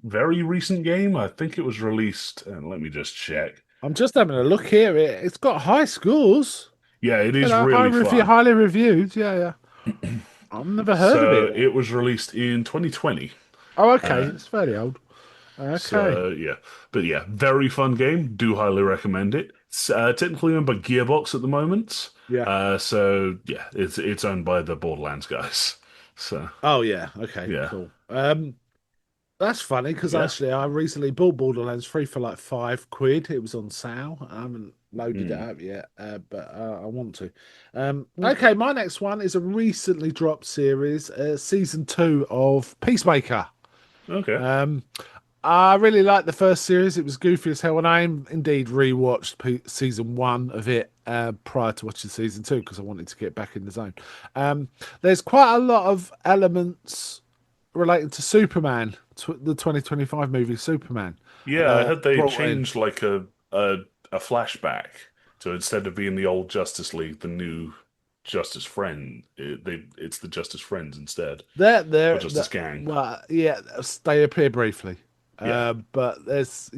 very recent game. I think it was released. And let me just check. I'm just having a look here. It's got high scores. Yeah, it is really fun. Highly reviewed. Yeah, yeah. I've never heard of So it. it was released in 2020. Oh, okay. Uh, It's fairly old. Okay. So yeah, but yeah, very fun game. Do highly recommend it. It's technically owned by Gearbox at the moment. Yeah. So yeah, it's owned by the Borderlands guys. So Oh, yeah. Okay. yeah, Cool. That's funny because yeah. actually I recently bought Borderlands 3 for like £5. It was on sale. I haven't loaded it Mm. up yet, but I want to. Okay. Okay, my next one is a recently dropped series, season 2 of Peacemaker. Okay. Um, I really liked the first series. It was goofy as hell, and I indeed rewatched season 1 of it prior to watching season 2 because I wanted to get back in the zone. There's quite a lot of elements relating to Superman, the 2025 movie Superman. Yeah, I heard they Brought in. changed like a flashback to instead of being the old Justice League, the new Justice Friend. It's the Justice Friends instead, or Justice Gang. Well, yeah, they appear briefly. Yeah. But there is,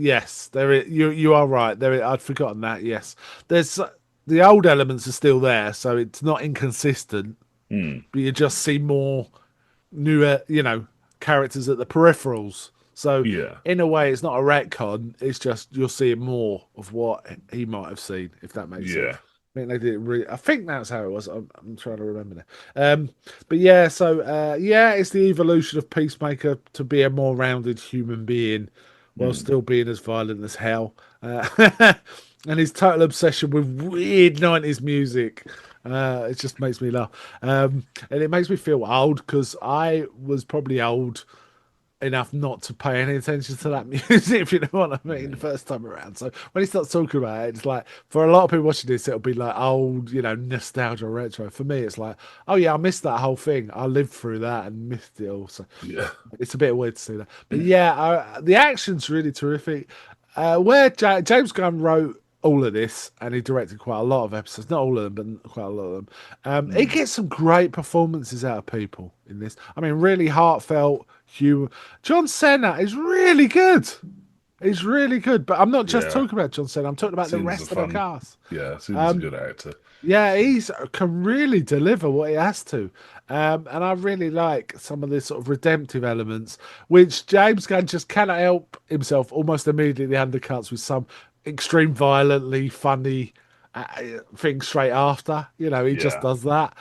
you are right. I'd forgotten that. Yes, there's the old elements are still there, so it's not inconsistent. Hmm. But you just see more newer, characters at the peripherals. So Yeah. in a way, it's not a retcon. It's just you're seeing more of what he might have seen, if that makes sense. Yeah. I think they did it really. I think that's how it was. I'm trying to remember now. But yeah, so it's the evolution of Peacemaker to be a more rounded human being, while Hmm. still being as violent as hell. And his total obsession with weird '90s music. It just makes me laugh, and it makes me feel old because I was probably old enough not to pay any attention to that music, if you know what I mean, the first time around. So when he starts talking about it, it's like, for a lot of people watching this, it'll be like old, nostalgia retro. For me, it's like, oh yeah, I missed that whole thing. I lived through that and missed it all. So Yeah. it's a bit weird to see that. But yeah, the action's really terrific. Where James Gunn wrote all of this and he directed quite a lot of episodes, not all of them, but quite a lot of them. He gets some great performances out of people in this. I mean, really heartfelt humor. John Cena is really good. He's really good, but I'm not just Yeah. talking about John Cena. I'm talking about the Seems rest a of the fun. cast. Yeah, seems a good actor. Yeah, he's can really deliver what he has to. And I really like some of the sort of redemptive elements, which James Gunn just cannot help himself almost immediately undercuts with some extreme violently funny thing straight after. He just Yeah. does that.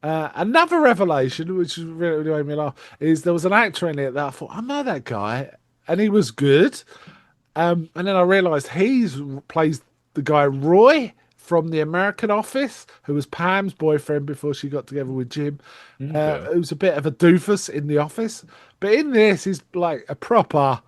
Another revelation, which really made me laugh, is there was an actor in it that I thought, I know that guy, and he was good. And then I realised plays the guy Roy from the American Office, who was Pam's boyfriend before she got together with Jim. Okay. Who's a bit of a doofus in the office, but in this, he's like a proper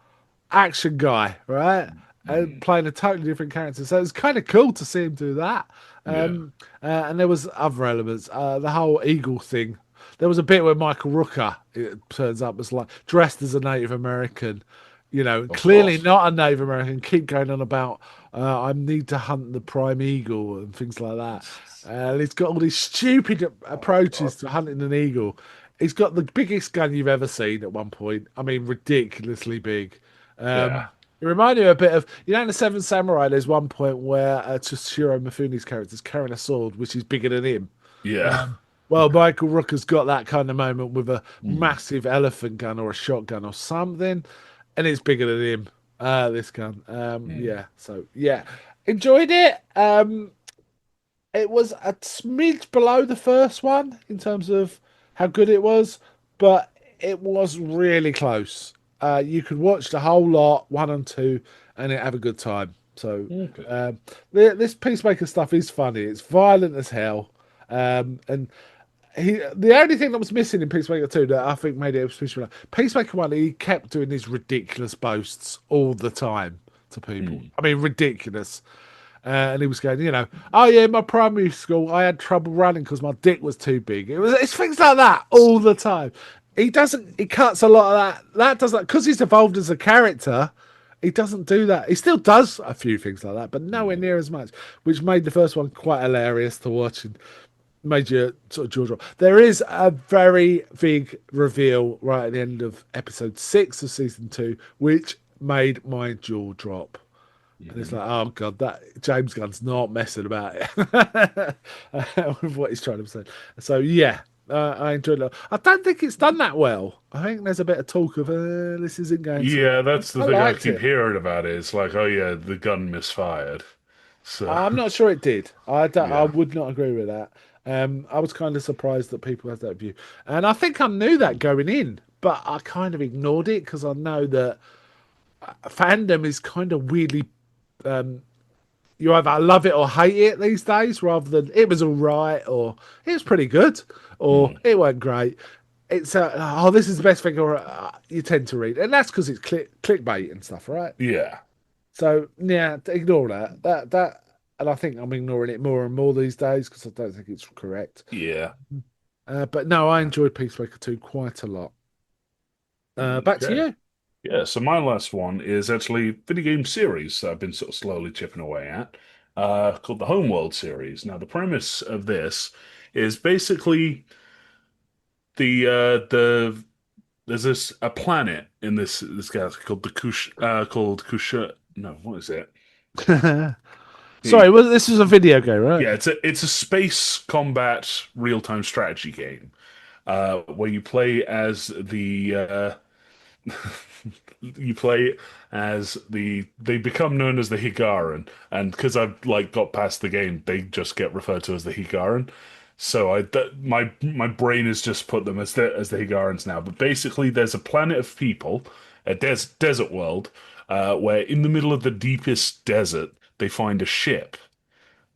action guy, right? And Mm. playing a totally different character. So it's kind of cool to see him do that. Yeah. And there was other elements. The whole eagle thing. There was a bit where Michael Rooker it turns up as like dressed as a Native American, Of clearly course. not a Native American. Keep going on about I need to hunt the prime eagle and things like that. And he's got all these stupid approaches to hunting an eagle. He's got the biggest gun you've ever seen at one point. I mean, ridiculously big. Yeah. It reminded me a bit of, in The Seven Samurai, there's one point where Toshiro Mifune's character's carrying a sword, which is bigger than him. Yeah. Well, Michael Rooker's got that kind of moment with a Mm. massive elephant gun or a shotgun or something, and it's bigger than him. This gun. Mm. Yeah. So yeah, enjoyed it. It was a smidge below the first one in terms of how good it was, but it was really close. You could watch the whole lot, 1 and 2, and have a good time. So Okay. this Peacemaker stuff is funny. It's violent as hell, and the only thing that was missing in Peacemaker 2 that I think made it especially Peacemaker 1, he kept doing these ridiculous boasts all the time to people. Mm. I mean, ridiculous. And he was going, oh yeah, in my primary school, I had trouble running because my dick was too big. It's things like that all the time. He cuts a lot of that. That doesn't, because he's evolved as a character, he doesn't do that. He still does a few things like that, but nowhere near as much, which made the first one quite hilarious to watch and made you sort of jaw drop. There is a very big reveal right at the end of episode 6 of season 2, which made my jaw drop. And it's like, oh god, that James Gunn's not messing about it with what he's trying to say. So yeah, I enjoyed it. I don't think it's done that well. I think there's a bit of talk of this isn't going to. Yeah, that's the I thing I liked keep it. hearing about it. It's like, oh yeah, the gun misfired. So I'm not sure it did. I yeah. would not agree with that. I was kind of surprised that people had that view, and I think I knew that going in, but I kind of ignored it because I know that fandom is kind of weirdly. You either love it or hate it these days, rather than it was all right or it was pretty good or Mm. it weren't great. it's this is the best thing or you tend to read, and that's because it's clickbait and stuff, right? Yeah, So yeah, ignore that, and I think I'm ignoring it more and more these days because I don't think it's correct. yeah. But no, I enjoyed Peacemaker 2 quite a lot. Back to Okay. you. Yeah, so my last one is actually a video game series that I've been sort of slowly chipping away at, called the Homeworld series. Now, the premise of this is basically the there's this a planet in this galaxy called the called Kush. No, what is it? Sorry, well, this was a video game, right? Yeah, it's a space combat real-time strategy game, where you play as the you play as they become known as the Higaran, and because I've like got past the game, they just get referred to as the Higaran. So my brain has just put them as the Higarans now. But basically, there's a planet of people, a desert world, where in the middle of the deepest desert, they find a ship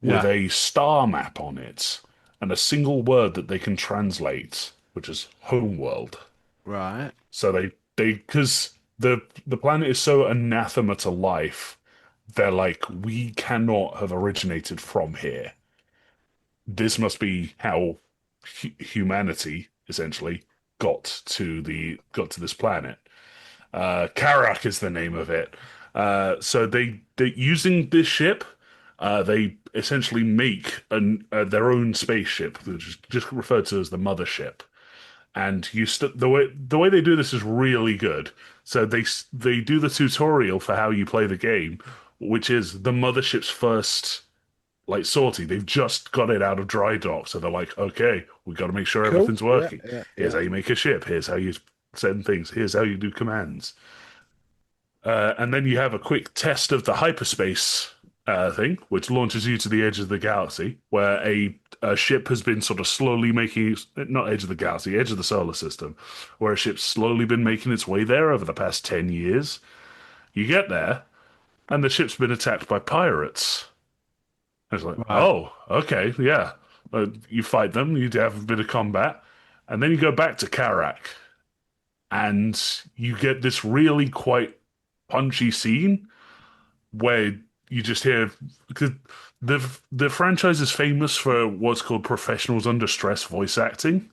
with Yeah. a star map on it and a single word that they can translate, which is Homeworld. Right. So because the planet is so anathema to life, they're like, we cannot have originated from here. This must be how humanity essentially got to this planet. Karak is the name of it. So they using this ship, they essentially make their own spaceship, which is just referred to as the mothership. And the way they do this is really good. So they do the tutorial for how you play the game, which is the mothership's first like sortie. They've just got it out of dry dock, so they're like, okay, we got to make sure Cool. everything's Yeah, working. yeah, Here's yeah. how you make a ship. Here's how you send things. Here's how you do commands. And then you have a quick test of the hyperspace thing, which launches you to the edge of the galaxy, where a ship has been sort of slowly making, not edge of the galaxy, edge of the solar system, where a ship's slowly been making its way there over the past 10 years. You get there, and the ship's been attacked by pirates. It's like, Right. oh, okay, yeah. You fight them, you have a bit of combat, and then you go back to Karak, and you get this really quite punchy scene where you just hear because the franchise is famous for what's called professionals under stress voice acting,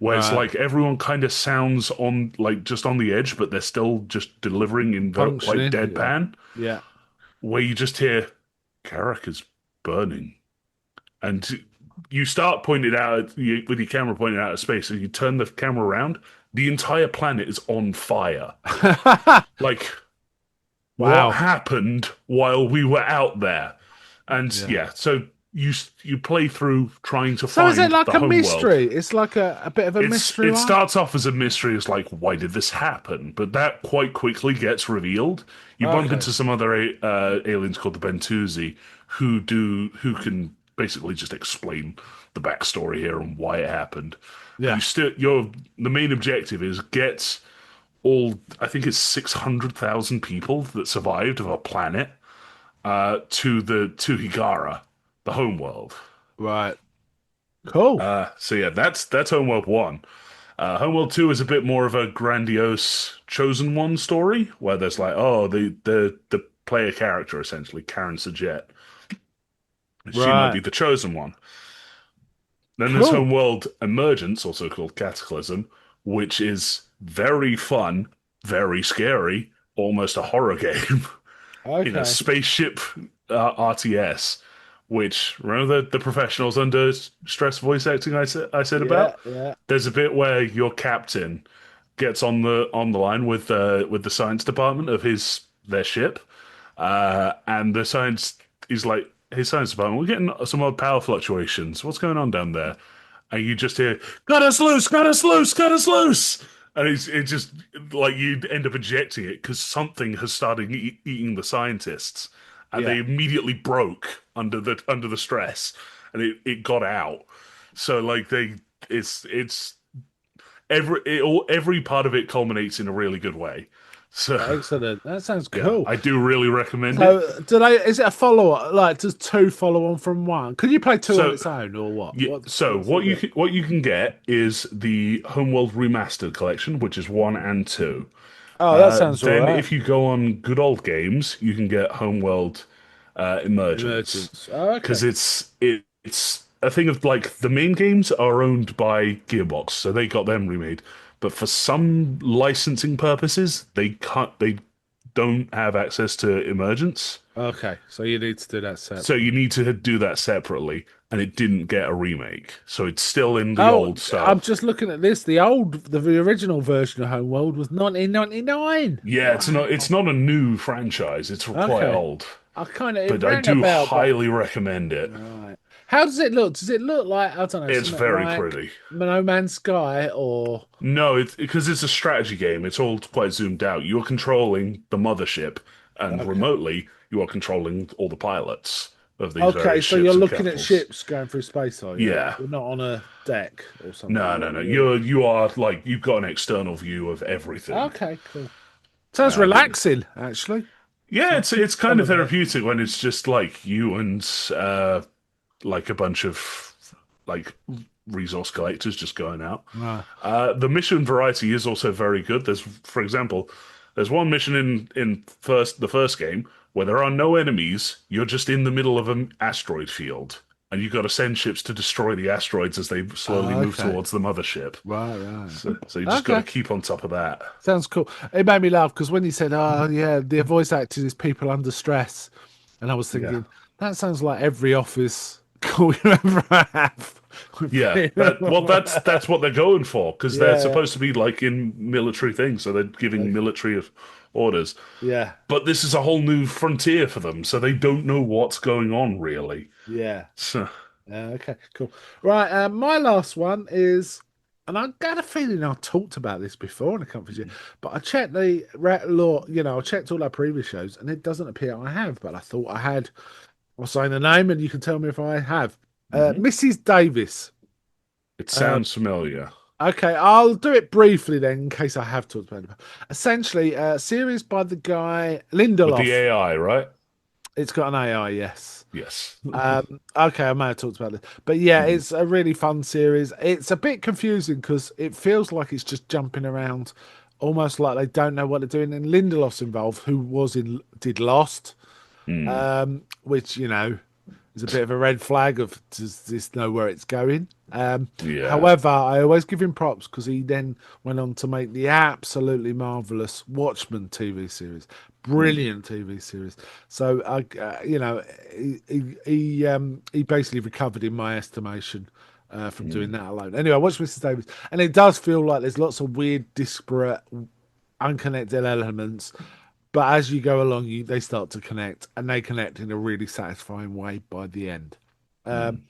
where it's Right. like everyone kind of sounds on like just on the edge, but they're still just delivering in quite Functioning. Yeah. deadpan, Yeah. where you just hear Karak is burning. And you start pointing out with your camera pointed out at space, and you turn the camera around, the entire planet is on fire. Like, what Wow. happened while we were out there? And Yeah. yeah, so you play through trying to So is it find like the a home world. mystery? It's like a bit of a mystery It one. starts off as a mystery, it's like, why did this happen? But that quite quickly gets revealed. You bump Okay. into some other aliens called the Bentusi who can basically just explain the backstory here and why it happened. But Yeah. the main objective is get all I think it's 600,000 people that survived of a planet to Higara, the home world. Right. Cool. So yeah, that's Homeworld 1. Homeworld 2 is a bit more of a grandiose chosen one story where there's like, oh, the player character essentially, Karen Sajet. She might Right. be the chosen one. Then there's Cool. Homeworld Emergence, also called Cataclysm, which is very fun, very scary, almost a horror game in a Okay. spaceship RTS. Which remember the professionals under stress voice acting I said Yeah. about? Yeah. There's a bit where your captain gets on the line with the science department of their ship, and the science is like his science department. We're getting some odd power fluctuations. What's going on down there? And you just hear, "Cut us loose! Cut us loose! Cut us loose!" And it just like you end up ejecting it because something has started eating the scientists, and Yeah. they immediately broke under the stress, and it got out. So like it's every part of it culminates in a really good way. So Excellent. That sounds yeah, cool. I do really recommend it. So, is it a follow-up? Like, does two follow on from one? Can you play two on So its own, or what? yeah, so What's it do? what you can get is the Homeworld Remastered Collection, which is one and two. Oh, that sounds all Then right. if you go on Good Old Games, you can get Homeworld Emergence Emergence. Oh, because okay. it's a thing of like the main games are owned by Gearbox, so they got them remade. But for some licensing purposes, they don't have access to Emergence. Okay. So you need to do that So separate. you need to do that separately, and it didn't get a remake. So it's still in the Oh, old I'm style. just looking at this. The original version of Homeworld was 1999. Yeah, Wow. it's not a new franchise. It's quite Okay. old, I kind of it but I rang a do bell, but highly recommend it. right. How does it look? Does it look like I don't know It's something very like pretty. No Man's Sky or No, it's because it's a strategy game. It's all quite zoomed out. You're controlling the mothership, and okay? remotely you are controlling all the pilots of these Okay, various so you're ships and looking at capitals. ships going through space, are you? Yeah. You're not on a deck or something. No. You are like you've got an external view of everything. Okay, cool. Sounds But relaxing, actually. yeah, So it's kind some of of it. therapeutic when it's just like you and like a bunch of like resource collectors just going out. Right. The mission variety is also very good. There's, for example, there's one mission in the first game where there are no enemies. You're just in the middle of an asteroid field, and you've got to send ships to destroy the asteroids as they slowly Oh, move okay. towards the mothership. Right. So you just got to Okay. keep on top of that. Sounds cool. It made me laugh because when you said, "Oh, yeah, the voice acting is people under stress," and I was Yeah. thinking that sounds like every office call you ever have. Yeah, that's what they're going for because they're Yeah, supposed to be like in military things, so they're giving military orders. yeah, But this is a whole new frontier for them, so they don't know what's going on really. yeah. So, Okay, cool. Right, my last one is, and I got a feeling I talked about this before in a conference, but I checked the law. I checked all our previous shows, and it doesn't appear I have. But I thought I had. I'll say the name, and you can tell me if I have. mhm. Mrs. Davis. It Uh, sounds familiar okay, I'll do it briefly then, in case I have talked about it. Essentially, a series by the guy with the Lindelof. AI, right? It's got an AI, yes. Yes. Okay, I may have talked about this, but yeah, Mhm. it's a really fun series. It's a bit confusing because it feels like it's just jumping around, almost like they don't know what they're doing. And Lindelof's involved, who did Lost, Mm. which is a bit of a red flag of does this know where it's going. Yeah. However, I always give him props because he then went on to make the absolutely marvelous Watchmen TV series, Mm. brilliant TV series. So he basically recovered in my estimation. From doing Mm. that alone. Anyway, I watched Mrs. Davis, and it does feel like there's lots of weird, disparate, unconnected elements, but as you go along, they start to connect, and they connect in a really satisfying way by the end. Um,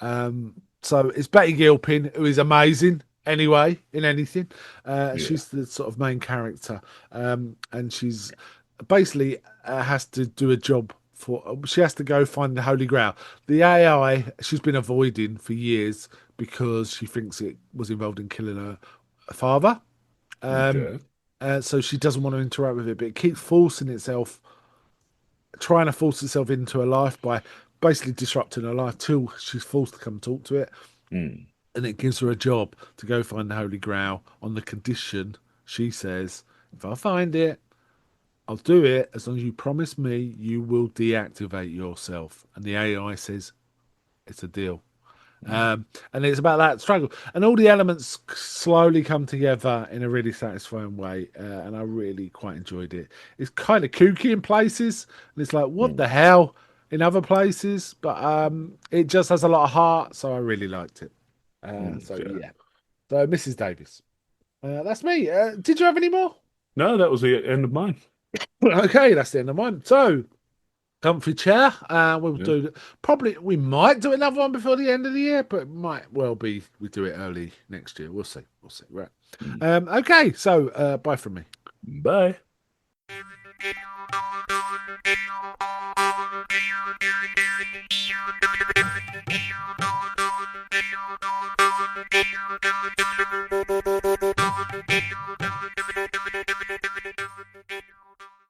Mm. so it's Betty Gilpin, who is amazing anyway in anything. Yeah. She's the sort of main character, and she's basically has to do a job for. She has to go find the Holy Grail. The AI she's been avoiding for years because she thinks it was involved in killing her father. Um, Okay. so she doesn't want to interact with it, but it keeps trying to force itself into her life by basically disrupting her life till she's forced to come talk to it. Mm. And it gives her a job to go find the Holy Grail on the condition she says, if I find it, I'll do it as long as you promise me you will deactivate yourself. And the AI says, it's a deal. Mm. And it's about that struggle, and all the elements slowly come together in a really satisfying way. And I really quite enjoyed it. It's kind of kooky in places, and it's like, what Mm. the hell in other places, but it just has a lot of heart, so I really liked it. So Okay. yeah, so Mrs. Davis, that's me. Did you have any more? No, that was the end of mine. Okay, that's the end of mine. So comfy chair. We'll Yeah. do probably we might do another one before the end of the year, but it might well be we do it early next year. We'll see. We'll see. Right. Mm. Okay. So bye from me. Bye.